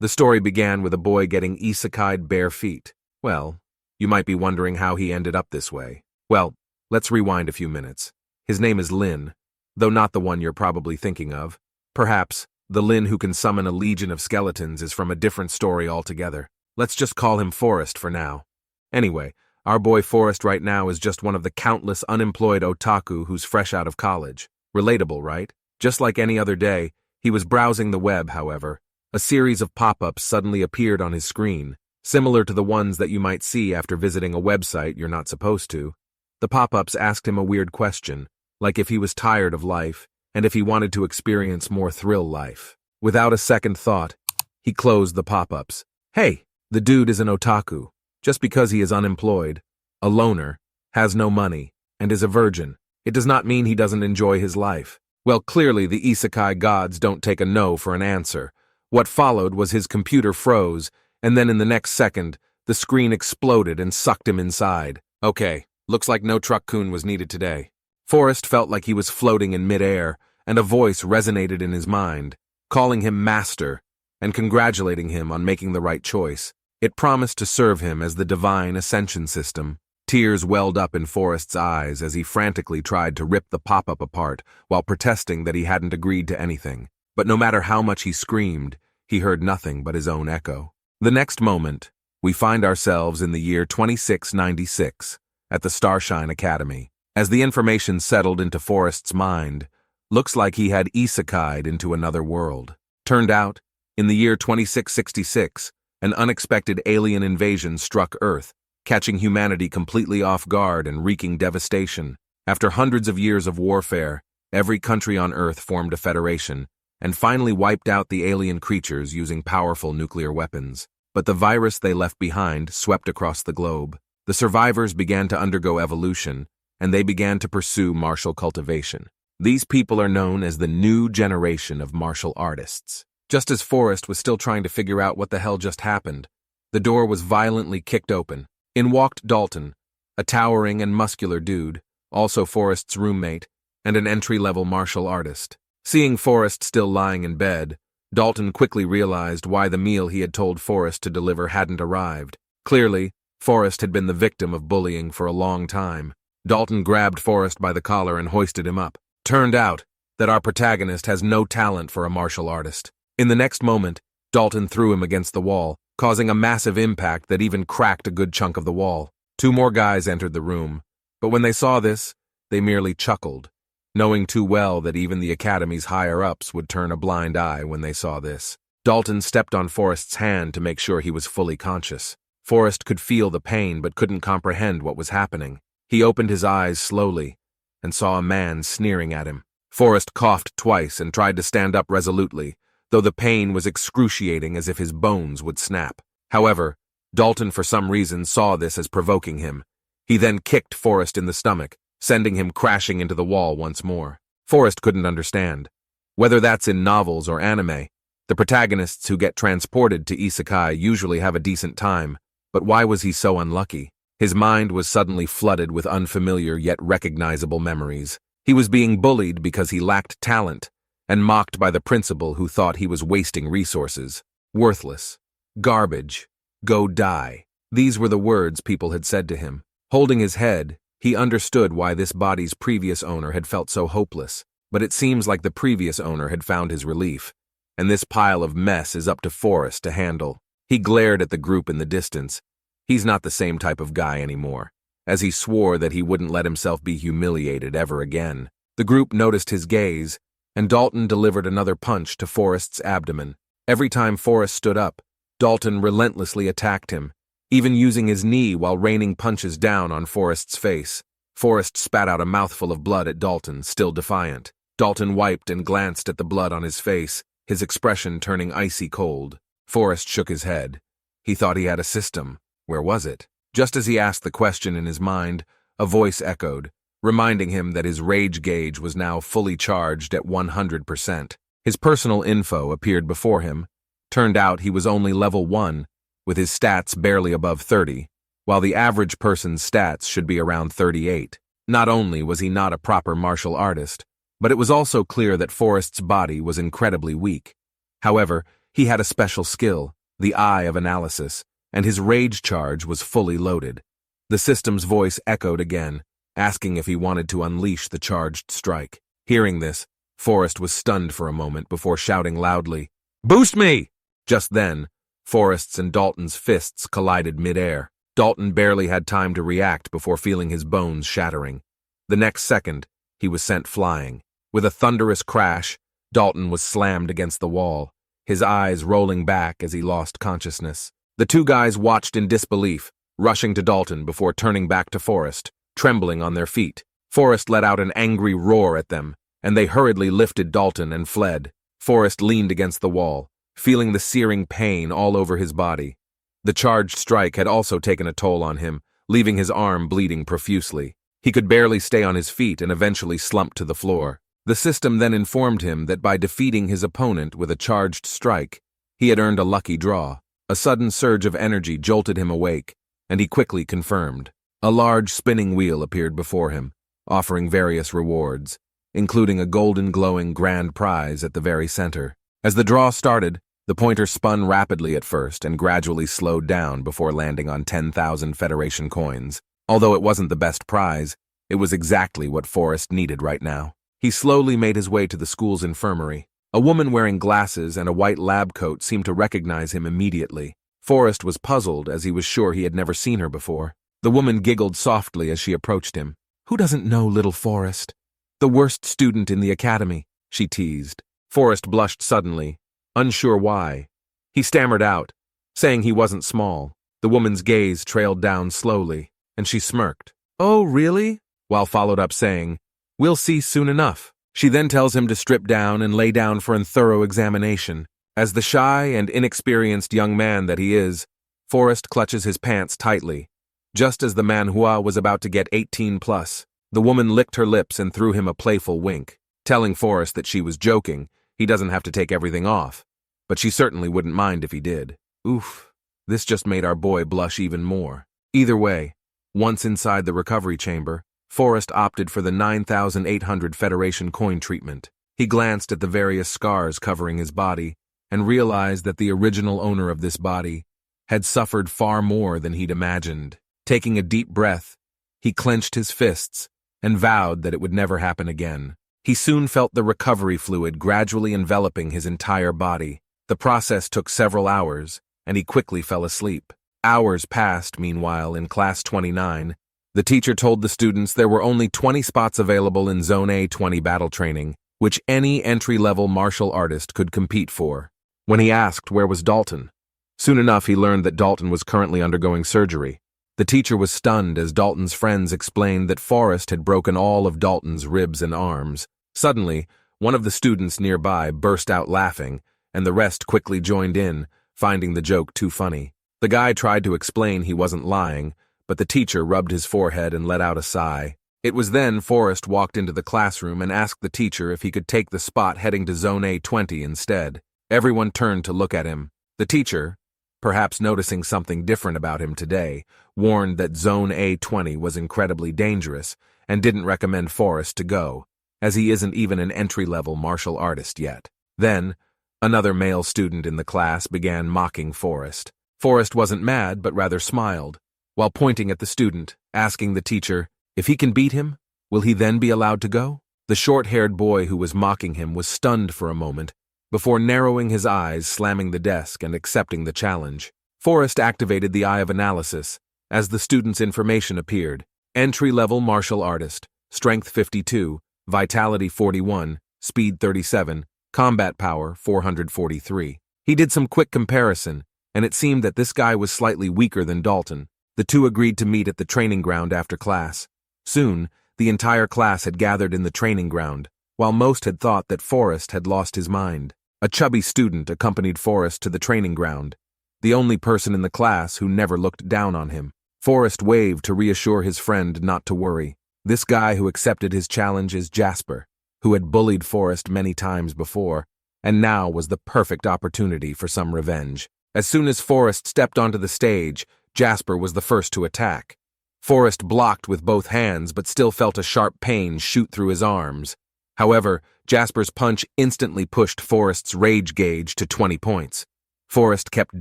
The story began with a boy getting isekai'd bare feet. Well, you might be wondering how he ended up this way. Well, let's rewind a few minutes. His name is Lin, though not the one you're probably thinking of. Perhaps the Lin who can summon a legion of skeletons is from a different story altogether. Let's just call him Forrest for now. Anyway, our boy Forrest right now is just one of the countless unemployed otaku who's fresh out of college. Relatable, right? Just like any other day, he was browsing the web, however. A series of pop-ups suddenly appeared on his screen, similar to the ones that you might see after visiting a website you're not supposed to. The pop-ups asked him a weird question, like if he was tired of life, and if he wanted to experience more thrill life. Without a second thought, he closed the pop-ups. Hey, the dude is an otaku. Just because he is unemployed, a loner, has no money, and is a virgin, it does not mean he doesn't enjoy his life. Well, clearly the isekai gods don't take a no for an answer. What followed was his computer froze, and then in the next second, the screen exploded and sucked him inside. Okay, looks like no truck-kun was needed today. Forrest felt like he was floating in midair, and a voice resonated in his mind, calling him master, and congratulating him on making the right choice. It promised to serve him as the Divine Ascension system. Tears welled up in Forrest's eyes as he frantically tried to rip the pop-up apart while protesting that he hadn't agreed to anything. But no matter how much he screamed, he heard nothing but his own echo. The next moment, we find ourselves in the year 2696 at the Starshine Academy. As the information settled into Forrest's mind, looks like he had isekai'd into another world. Turned out, in the year 2666, an unexpected alien invasion struck Earth, catching humanity completely off guard and wreaking devastation. After hundreds of years of warfare, every country on Earth formed a federation, and finally wiped out the alien creatures using powerful nuclear weapons. But the virus they left behind swept across the globe. The survivors began to undergo evolution, and they began to pursue martial cultivation. These people are known as the new generation of martial artists. Just as Forrest was still trying to figure out what the hell just happened, the door was violently kicked open. In walked Dalton, a towering and muscular dude, also Forrest's roommate, and an entry-level martial artist. Seeing Forrest still lying in bed, Dalton quickly realized why the meal he had told Forrest to deliver hadn't arrived. Clearly, Forrest had been the victim of bullying for a long time. Dalton grabbed Forrest by the collar and hoisted him up. Turned out that our protagonist has no talent for a martial artist. In the next moment, Dalton threw him against the wall, causing a massive impact that even cracked a good chunk of the wall. Two more guys entered the room, but when they saw this, they merely chuckled, knowing too well that even the Academy's higher-ups would turn a blind eye when they saw this. Dalton stepped on Forrest's hand to make sure he was fully conscious. Forrest could feel the pain but couldn't comprehend what was happening. He opened his eyes slowly and saw a man sneering at him. Forrest coughed twice and tried to stand up resolutely, though the pain was excruciating as if his bones would snap. However, Dalton for some reason saw this as provoking him. He then kicked Forrest in the stomach, sending him crashing into the wall once more. Forrest couldn't understand. Whether that's in novels or anime, the protagonists who get transported to isekai usually have a decent time, but why was he so unlucky? His mind was suddenly flooded with unfamiliar yet recognizable memories. He was being bullied because he lacked talent, and mocked by the principal who thought he was wasting resources. Worthless. Garbage. Go die. These were the words people had said to him. Holding his head, he understood why this body's previous owner had felt so hopeless, but it seems like the previous owner had found his relief, and this pile of mess is up to Forrest to handle. He glared at the group in the distance. He's not the same type of guy anymore, as he swore that he wouldn't let himself be humiliated ever again. The group noticed his gaze, and Dalton delivered another punch to Forrest's abdomen. Every time Forrest stood up, Dalton relentlessly attacked him, even using his knee while raining punches down on Forrest's face. Forrest spat out a mouthful of blood at Dalton, still defiant. Dalton wiped and glanced at the blood on his face, his expression turning icy cold. Forrest shook his head. He thought he had a system. Where was it? Just as he asked the question in his mind, a voice echoed, reminding him that his rage gauge was now fully charged at 100%. His personal info appeared before him. Turned out he was only level 1, with his stats barely above 30, while the average person's stats should be around 38. Not only was he not a proper martial artist, but it was also clear that Forrest's body was incredibly weak. However, He had a special skill, the Eye of Analysis, and his rage charge was fully loaded. The system's voice echoed again, asking if he wanted to unleash the charged strike. Hearing this, Forrest was stunned for a moment before shouting loudly, "Boost me!" Just then, Forrest's and Dalton's fists collided mid-air. Dalton barely had time to react before feeling his bones shattering. The next second, he was sent flying. With a thunderous crash, Dalton was slammed against the wall, his eyes rolling back as he lost consciousness. The two guys watched in disbelief, rushing to Dalton before turning back to Forrest, trembling on their feet. Forrest let out an angry roar at them, and they hurriedly lifted Dalton and fled. Forrest leaned against the wall, feeling the searing pain all over his body. The charged strike had also taken a toll on him, leaving his arm bleeding profusely. He could barely stay on his feet and eventually slumped to the floor. The system then informed him that by defeating his opponent with a charged strike, he had earned a lucky draw. A sudden surge of energy jolted him awake, and he quickly confirmed. A large spinning wheel appeared before him, offering various rewards, including a golden glowing grand prize at the very center. As the draw started, the pointer spun rapidly at first and gradually slowed down before landing on 10,000 Federation coins. Although it wasn't the best prize, it was exactly what Forrest needed right now. He slowly made his way to the school's infirmary. A woman wearing glasses and a white lab coat seemed to recognize him immediately. Forrest was puzzled as he was sure he had never seen her before. The woman giggled softly as she approached him. "Who doesn't know little Forrest? The worst student in the academy," she teased. Forrest blushed suddenly, unsure why. He stammered out, saying he wasn't small. The woman's gaze trailed down slowly, and she smirked. "Oh, really?" While followed up saying, "We'll see soon enough." She then tells him to strip down and lay down for a thorough examination. As the shy and inexperienced young man that he is, Forrest clutches his pants tightly. Just as the Manhua was about to get 18+, the woman licked her lips and threw him a playful wink, telling Forrest that she was joking. He doesn't have to take everything off, but she certainly wouldn't mind if he did. Oof, this just made our boy blush even more. Either way, once inside the recovery chamber, Forrest opted for the 9,800 Federation coin treatment. He glanced at the various scars covering his body and realized that the original owner of this body had suffered far more than he'd imagined. Taking a deep breath, he clenched his fists and vowed that it would never happen again. He soon felt the recovery fluid gradually enveloping his entire body. The process took several hours, and he quickly fell asleep. Hours passed, meanwhile, in Class 29. The teacher told the students there were only 20 spots available in Zone A20 battle training, which any entry-level martial artist could compete for. When he asked where was Dalton, soon enough he learned that Dalton was currently undergoing surgery. The teacher was stunned as Dalton's friends explained that Forrest had broken all of Dalton's ribs and arms. Suddenly, one of the students nearby burst out laughing, and the rest quickly joined in, finding the joke too funny. The guy tried to explain he wasn't lying, but the teacher rubbed his forehead and let out a sigh. It was then Forrest walked into the classroom and asked the teacher if he could take the spot heading to Zone A20 instead. Everyone turned to look at him. The teacher, perhaps noticing something different about him today, warned that Zone A20 was incredibly dangerous and didn't recommend Forrest to go, as he isn't even an entry-level martial artist yet. Then, another male student in the class began mocking Forrest. Forrest wasn't mad, but rather smiled, while pointing at the student, asking the teacher, if he can beat him, will he then be allowed to go? The short-haired boy who was mocking him was stunned for a moment, before narrowing his eyes, slamming the desk, and accepting the challenge. Forrest activated the Eye of Analysis as the student's information appeared. Entry-level martial artist, strength 52, vitality 41, speed 37, combat power 443. He did some quick comparison, and it seemed that this guy was slightly weaker than Dalton. The two agreed to meet at the training ground after class. Soon, the entire class had gathered in the training ground, while most had thought that Forrest had lost his mind. A chubby student accompanied Forrest to the training ground, the only person in the class who never looked down on him. Forrest waved to reassure his friend not to worry. This guy who accepted his challenge is Jasper, who had bullied Forrest many times before, and now was the perfect opportunity for some revenge. As soon as Forrest stepped onto the stage, Jasper was the first to attack. Forrest blocked with both hands but still felt a sharp pain shoot through his arms. However, Jasper's punch instantly pushed Forrest's rage gauge to 20 points. Forrest kept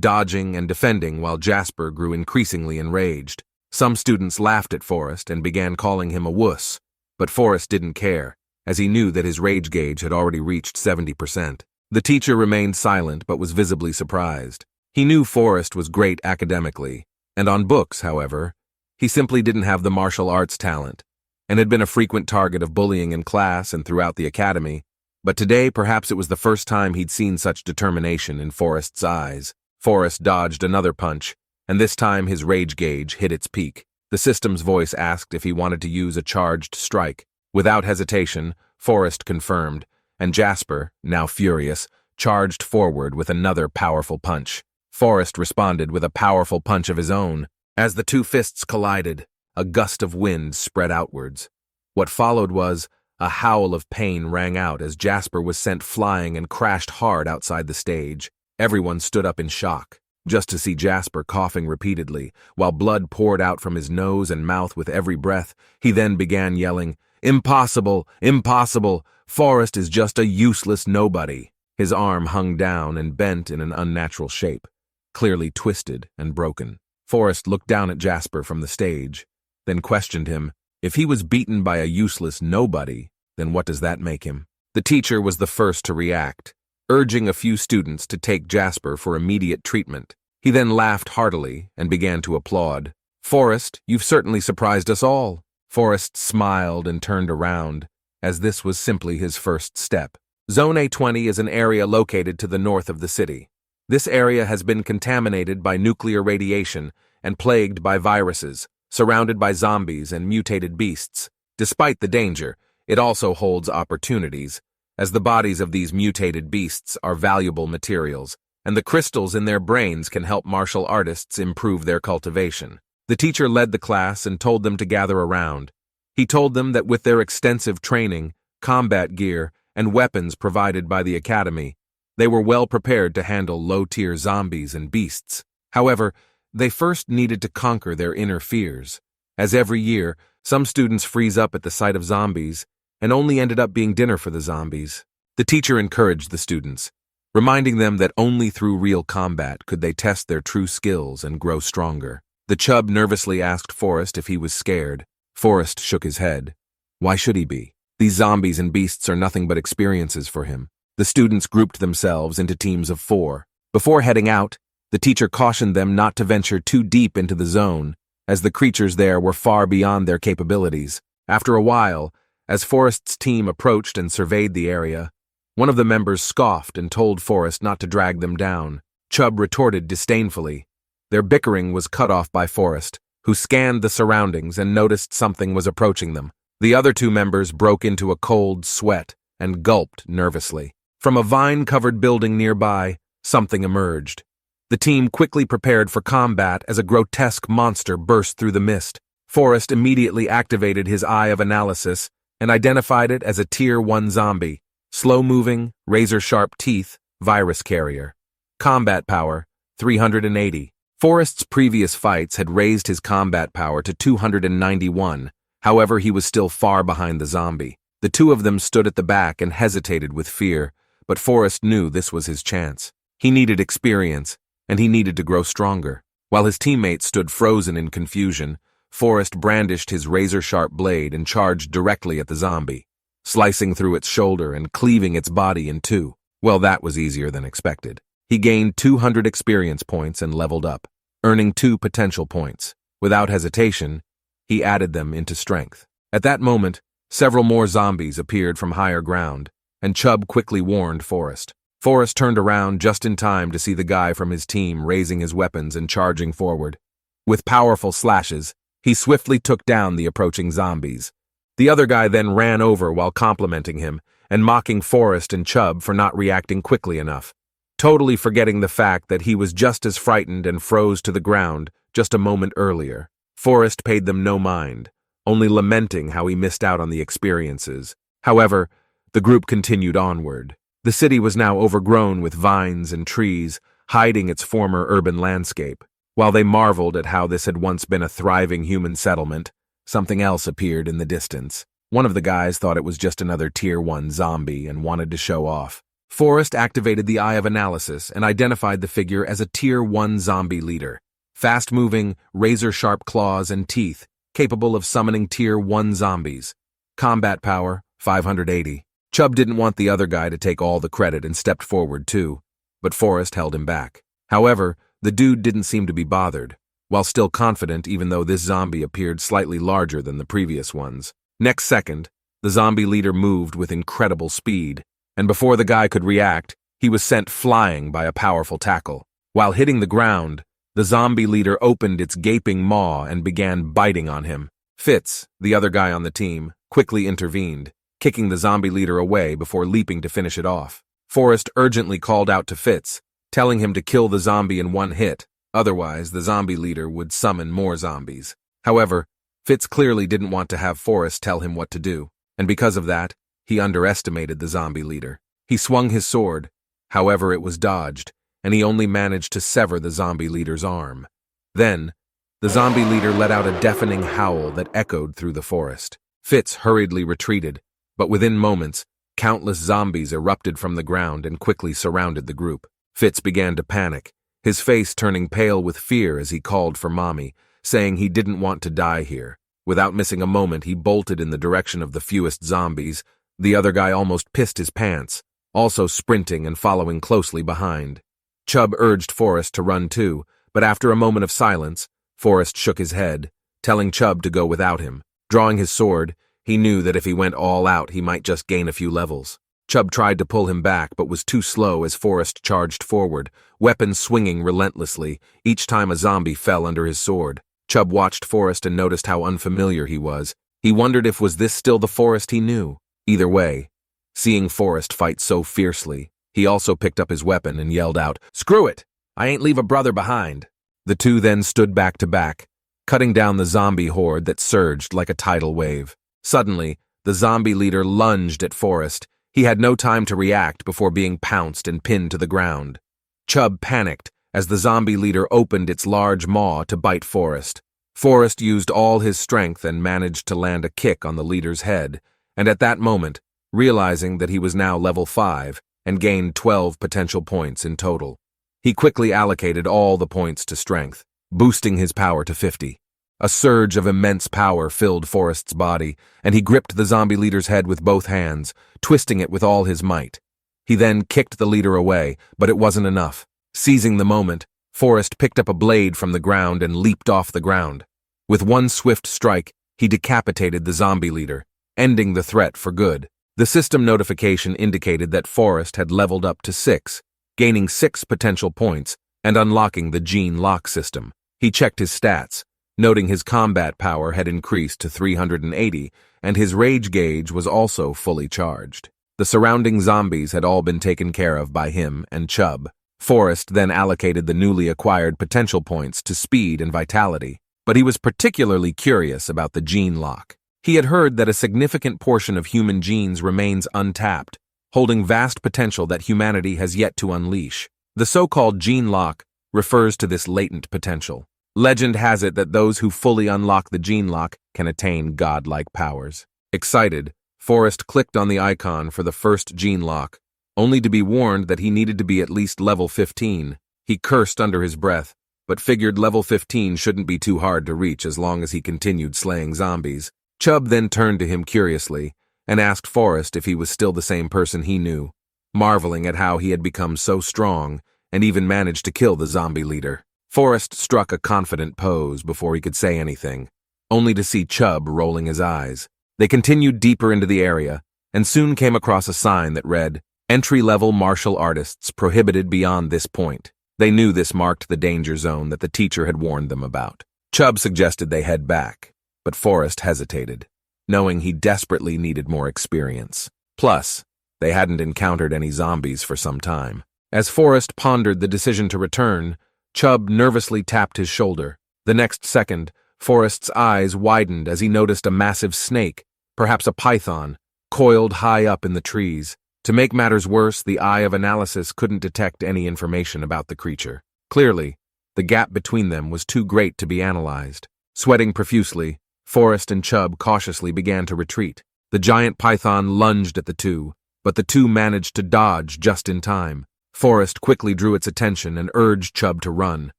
dodging and defending while Jasper grew increasingly enraged. Some students laughed at Forrest and began calling him a wuss, but Forrest didn't care, as he knew that his rage gauge had already reached 70%. The teacher remained silent but was visibly surprised. He knew Forrest was great academically, and on books, however, he simply didn't have the martial arts talent, and had been a frequent target of bullying in class and throughout the academy. But today, perhaps it was the first time he'd seen such determination in Forrest's eyes. Forrest dodged another punch, and this time his rage gauge hit its peak. The system's voice asked if he wanted to use a charged strike. Without hesitation, Forrest confirmed, and Jasper, now furious, charged forward with another powerful punch. Forrest responded with a powerful punch of his own. As the two fists collided, a gust of wind spread outwards. What followed was a howl of pain rang out as Jasper was sent flying and crashed hard outside the stage. Everyone stood up in shock, just to see Jasper coughing repeatedly, while blood poured out from his nose and mouth with every breath. He then began yelling, "Impossible! Impossible! Forrest is just a useless nobody." His arm hung down and bent in an unnatural shape, clearly twisted and broken. Forrest looked down at Jasper from the stage, then questioned him. If he was beaten by a useless nobody, then what does that make him? The teacher was the first to react, urging a few students to take Jasper for immediate treatment. He then laughed heartily and began to applaud. "Forrest, you've certainly surprised us all." Forrest smiled and turned around, as this was simply his first step. Zone A20 is an area located to the north of the city. This area has been contaminated by nuclear radiation and plagued by viruses, surrounded by zombies and mutated beasts. Despite the danger, it also holds opportunities, as the bodies of these mutated beasts are valuable materials, and the crystals in their brains can help martial artists improve their cultivation. The teacher led the class and told them to gather around. He told them that with their extensive training, combat gear, and weapons provided by the academy, they were well prepared to handle low-tier zombies and beasts. However, they first needed to conquer their inner fears, as every year, some students freeze up at the sight of zombies and only ended up being dinner for the zombies. The teacher encouraged the students, reminding them that only through real combat could they test their true skills and grow stronger. The chub nervously asked Forrest if he was scared. Forrest shook his head. Why should he be? These zombies and beasts are nothing but experiences for him. The students grouped themselves into teams of 4. Before heading out, the teacher cautioned them not to venture too deep into the zone, as the creatures there were far beyond their capabilities. After a while, as Forrest's team approached and surveyed the area, one of the members scoffed and told Forrest not to drag them down. Chubb retorted disdainfully. Their bickering was cut off by Forrest, who scanned the surroundings and noticed something was approaching them. The other 2 members broke into a cold sweat and gulped nervously. From a vine-covered building nearby, something emerged. The team quickly prepared for combat as a grotesque monster burst through the mist. Forrest immediately activated his eye of analysis and identified it as a Tier 1 zombie, slow-moving, razor-sharp teeth, virus carrier. Combat power, 380. Forrest's previous fights had raised his combat power to 291, however he was still far behind the zombie. The 2 of them stood at the back and hesitated with fear, but Forrest knew this was his chance. He needed experience, and he needed to grow stronger. While his teammates stood frozen in confusion, Forrest brandished his razor-sharp blade and charged directly at the zombie, slicing through its shoulder and cleaving its body in 2. Well, that was easier than expected. He gained 200 experience points and leveled up, earning 2 potential points. Without hesitation, he added them into strength. At that moment, several more zombies appeared from higher ground, and Chubb quickly warned Forrest. Forrest turned around just in time to see the guy from his team raising his weapons and charging forward. With powerful slashes, he swiftly took down the approaching zombies. The other guy then ran over while complimenting him and mocking Forrest and Chubb for not reacting quickly enough, totally forgetting the fact that he was just as frightened and froze to the ground just a moment earlier. Forrest paid them no mind, only lamenting how he missed out on the experiences. However, the group continued onward. The city was now overgrown with vines and trees, hiding its former urban landscape. While they marveled at how this had once been a thriving human settlement, something else appeared in the distance. One of the guys thought it was just another Tier 1 zombie and wanted to show off. Forrest activated the Eye of Analysis and identified the figure as a Tier 1 zombie leader. Fast-moving, razor-sharp claws and teeth, capable of summoning Tier 1 zombies. Combat power, 580. Chubb didn't want the other guy to take all the credit and stepped forward too, but Forrest held him back. However, the dude didn't seem to be bothered, while still confident even though this zombie appeared slightly larger than the previous ones. Next second, the zombie leader moved with incredible speed, and before the guy could react, he was sent flying by a powerful tackle. While hitting the ground, the zombie leader opened its gaping maw and began biting on him. Fitz, the other guy on the team, quickly intervened, kicking the zombie leader away before leaping to finish it off. Forrest urgently called out to Fitz, telling him to kill the zombie in one hit, otherwise the zombie leader would summon more zombies. However, Fitz clearly didn't want to have Forrest tell him what to do, and because of that, he underestimated the zombie leader. He swung his sword, however it was dodged, and he only managed to sever the zombie leader's arm. Then, the zombie leader let out a deafening howl that echoed through the forest. Fitz hurriedly retreated, but within moments, countless zombies erupted from the ground and quickly surrounded the group. Fitz began to panic, his face turning pale with fear as he called for Mommy, saying he didn't want to die here. Without missing a moment, he bolted in the direction of the fewest zombies. The other guy almost pissed his pants, also sprinting and following closely behind. Chubb urged Forrest to run too, but after a moment of silence, Forrest shook his head, telling Chubb to go without him. Drawing his sword, he knew that if he went all out, he might just gain a few levels. Chubb tried to pull him back, but was too slow as Forrest charged forward, weapon swinging relentlessly, each time a zombie fell under his sword. Chubb watched Forrest and noticed how unfamiliar he was. He wondered if was this still the Forrest he knew. Either way, seeing Forrest fight so fiercely, he also picked up his weapon and yelled out, "Screw it! I ain't leave a brother behind." The two then stood back to back, cutting down the zombie horde that surged like a tidal wave. Suddenly, the zombie leader lunged at Forrest. He had no time to react before being pounced and pinned to the ground. Chubb panicked as the zombie leader opened its large maw to bite Forrest. Forrest used all his strength and managed to land a kick on the leader's head, and at that moment, realizing that he was now level 5 and gained 12 potential points in total, he quickly allocated all the points to strength, boosting his power to 50. A surge of immense power filled Forrest's body, and he gripped the zombie leader's head with both hands, twisting it with all his might. He then kicked the leader away, but it wasn't enough. Seizing the moment, Forrest picked up a blade from the ground and leaped off the ground. With one swift strike, he decapitated the zombie leader, ending the threat for good. The system notification indicated that Forrest had leveled up to 6, gaining 6 potential points and unlocking the gene lock system. He checked his stats, noting his combat power had increased to 380, and his rage gauge was also fully charged. The surrounding zombies had all been taken care of by him and Chubb. Forrest then allocated the newly acquired potential points to speed and vitality, but he was particularly curious about the gene lock. He had heard that a significant portion of human genes remains untapped, holding vast potential that humanity has yet to unleash. The so-called gene lock refers to this latent potential. Legend has it that those who fully unlock the gene lock can attain godlike powers. Excited, Forrest clicked on the icon for the first gene lock, only to be warned that he needed to be at least level 15. He cursed under his breath, but figured level 15 shouldn't be too hard to reach as long as he continued slaying zombies. Chubb then turned to him curiously and asked Forrest if he was still the same person he knew, marveling at how he had become so strong and even managed to kill the zombie leader. Forrest struck a confident pose before he could say anything, only to see Chubb rolling his eyes. They continued deeper into the area and soon came across a sign that read, "Entry-level martial artists prohibited beyond this point." They knew this marked the danger zone that the teacher had warned them about. Chubb suggested they head back, but Forrest hesitated, knowing he desperately needed more experience. Plus, they hadn't encountered any zombies for some time. As Forrest pondered the decision to return, Chubb nervously tapped his shoulder. The next second, Forrest's eyes widened as he noticed a massive snake, perhaps a python, coiled high up in the trees. To make matters worse, the Eye of Analysis couldn't detect any information about the creature. Clearly, the gap between them was too great to be analyzed. Sweating profusely, Forrest and Chubb cautiously began to retreat. The giant python lunged at the two, but the two managed to dodge just in time. Forrest quickly drew its attention and urged Chubb to run.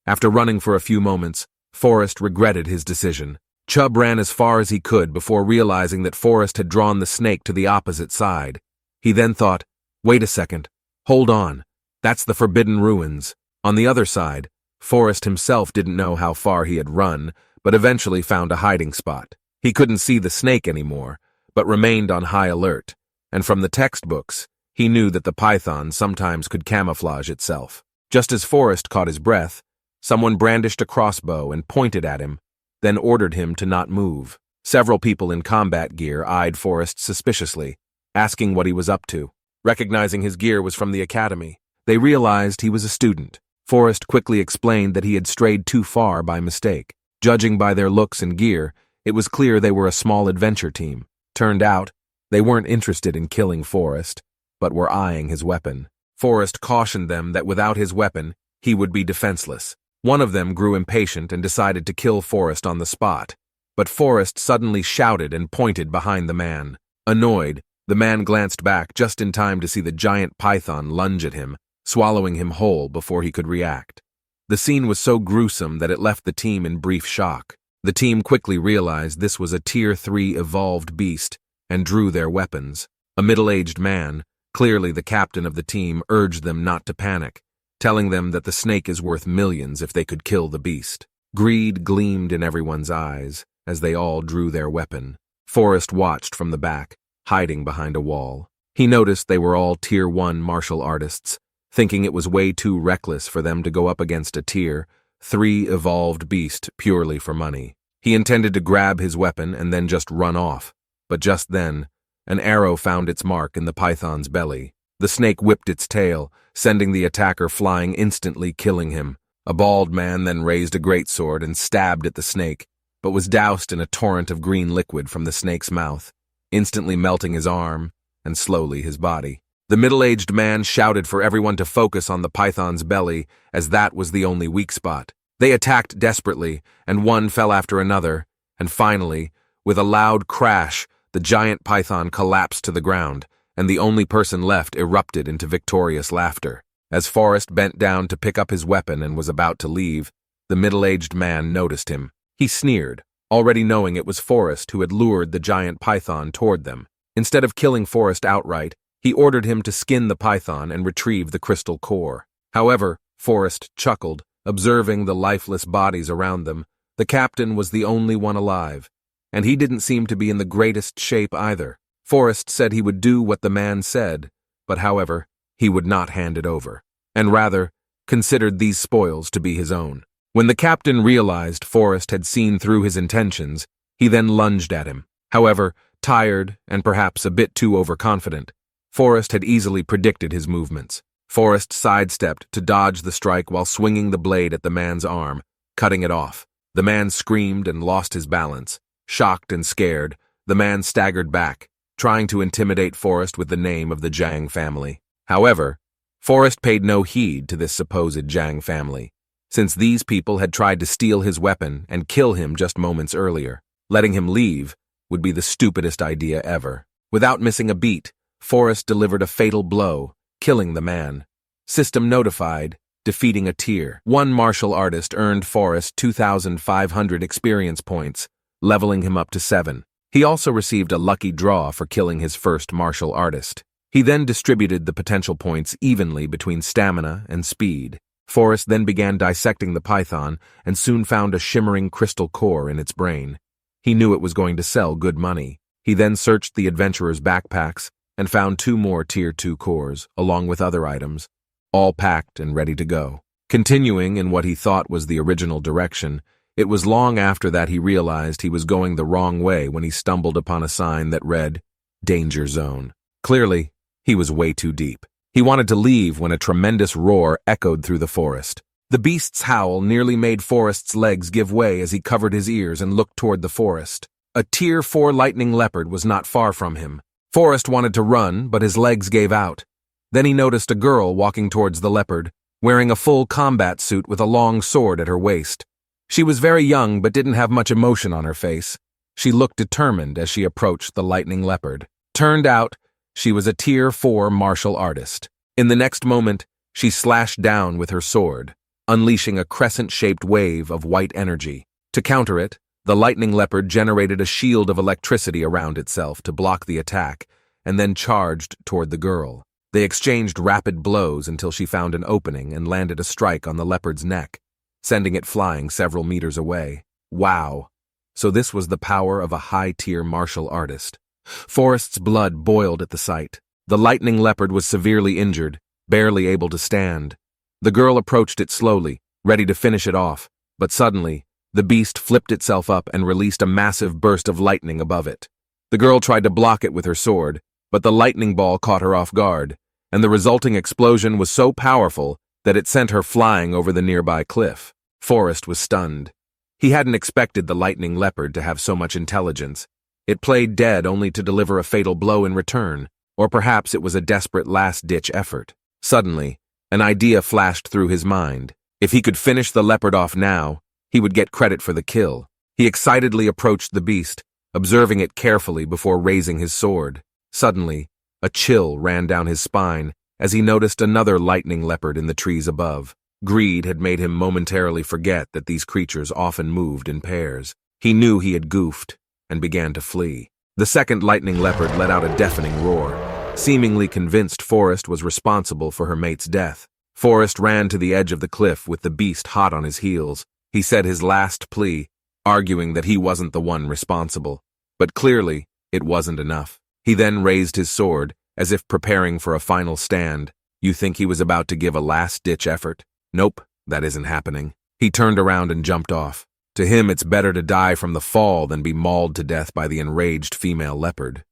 After running for a few moments, Forrest regretted his decision. Chubb ran as far as he could before realizing that Forrest had drawn the snake to the opposite side. He then thought, "Wait a second. Hold on. That's the Forbidden Ruins." On the other side, Forrest himself didn't know how far he had run, but eventually found a hiding spot. He couldn't see the snake anymore, but remained on high alert, and from the textbooks, he knew that the python sometimes could camouflage itself. Just as Forrest caught his breath, someone brandished a crossbow and pointed at him, then ordered him to not move. Several people in combat gear eyed Forrest suspiciously, asking what he was up to. Recognizing his gear was from the academy, they realized he was a student. Forrest quickly explained that he had strayed too far by mistake. Judging by their looks and gear, it was clear they were a small adventure team. Turned out, they weren't interested in killing Forrest, but were eyeing his weapon. Forrest cautioned them that without his weapon, he would be defenseless. One of them grew impatient and decided to kill Forrest on the spot, but Forrest suddenly shouted and pointed behind the man. Annoyed, the man glanced back just in time to see the giant python lunge at him, swallowing him whole before he could react. The scene was so gruesome that it left the team in brief shock. The team quickly realized this was a Tier 3 evolved beast and drew their weapons. A middle-aged man, clearly the captain of the team, urged them not to panic, telling them that the snake is worth millions if they could kill the beast. Greed gleamed in everyone's eyes as they all drew their weapon. Forrest watched from the back, hiding behind a wall. He noticed they were all Tier 1 martial artists, thinking it was way too reckless for them to go up against a Tier 3 evolved beast purely for money. He intended to grab his weapon and then just run off, but just then, an arrow found its mark in the python's belly. The snake whipped its tail, sending the attacker flying, instantly killing him. A bald man then raised a greatsword and stabbed at the snake, but was doused in a torrent of green liquid from the snake's mouth, instantly melting his arm and slowly his body. The middle-aged man shouted for everyone to focus on the python's belly, as that was the only weak spot. They attacked desperately, and one fell after another, and finally, with a loud crash, the giant python collapsed to the ground, and the only person left erupted into victorious laughter. As Forrest bent down to pick up his weapon and was about to leave, the middle-aged man noticed him. He sneered, already knowing it was Forrest who had lured the giant python toward them. Instead of killing Forrest outright, he ordered him to skin the python and retrieve the crystal core. However, Forrest chuckled, observing the lifeless bodies around them. The captain was the only one alive, and he didn't seem to be in the greatest shape either. Forrest said he would do what the man said, but however, he would not hand it over, and rather considered these spoils to be his own. When the captain realized Forrest had seen through his intentions, he then lunged at him. However, tired and perhaps a bit too overconfident, Forrest had easily predicted his movements. Forrest sidestepped to dodge the strike while swinging the blade at the man's arm, cutting it off. The man screamed and lost his balance. Shocked and scared, the man staggered back, trying to intimidate Forrest with the name of the Jiang family. However, Forrest paid no heed to this supposed Jiang family, since these people had tried to steal his weapon and kill him just moments earlier. Letting him leave would be the stupidest idea ever. Without missing a beat, Forrest delivered a fatal blow, killing the man. System notified, defeating a Tier 1 martial artist earned Forrest 2,500 experience points, leveling him up to 7. He also received a lucky draw for killing his first martial artist. He then distributed the potential points evenly between stamina and speed. Forrest then began dissecting the python and soon found a shimmering crystal core in its brain. He knew it was going to sell good money. He then searched the adventurers' backpacks and found 2 more Tier 2 cores, along with other items, all packed and ready to go. Continuing in what he thought was the original direction, it was long after that he realized he was going the wrong way when he stumbled upon a sign that read, "Danger Zone." Clearly, he was way too deep. He wanted to leave when a tremendous roar echoed through the forest. The beast's howl nearly made Forrest's legs give way as he covered his ears and looked toward the forest. A Tier 4 lightning leopard was not far from him. Forrest wanted to run, but his legs gave out. Then he noticed a girl walking towards the leopard, wearing a full combat suit with a long sword at her waist. She was very young but didn't have much emotion on her face. She looked determined as she approached the lightning leopard. Turned out, She was a Tier 4 martial artist. In the next moment, she slashed down with her sword, unleashing a crescent-shaped wave of white energy. To counter it, the lightning leopard generated a shield of electricity around itself to block the attack, and then charged toward the girl. They exchanged rapid blows until she found an opening and landed a strike on the leopard's neck, sending it flying several meters away. Wow! So this was the power of a high-tier martial artist. Forrest's blood boiled at the sight. The lightning leopard was severely injured, barely able to stand. The girl approached it slowly, ready to finish it off, but suddenly, the beast flipped itself up and released a massive burst of lightning above it. The girl tried to block it with her sword, but the lightning ball caught her off guard, and the resulting explosion was so powerful that it sent her flying over the nearby cliff. Forrest was stunned. He hadn't expected the lightning leopard to have so much intelligence. It played dead only to deliver a fatal blow in return, or perhaps it was a desperate last-ditch effort. Suddenly, an idea flashed through his mind. If he could finish the leopard off now, he would get credit for the kill. He excitedly approached the beast, observing it carefully before raising his sword. Suddenly, a chill ran down his spine as he noticed another lightning leopard in the trees above. Greed had made him momentarily forget that these creatures often moved in pairs. He knew he had goofed and began to flee. The second lightning leopard let out a deafening roar, seemingly convinced Forrest was responsible for her mate's death. Forrest ran to the edge of the cliff with the beast hot on his heels. He said his last plea, arguing that he wasn't the one responsible. But clearly, it wasn't enough. He then raised his sword, as if preparing for a final stand. You think he was about to give a last-ditch effort? Nope, that isn't happening. He turned around and jumped off. To him, it's better to die from the fall than be mauled to death by the enraged female leopard.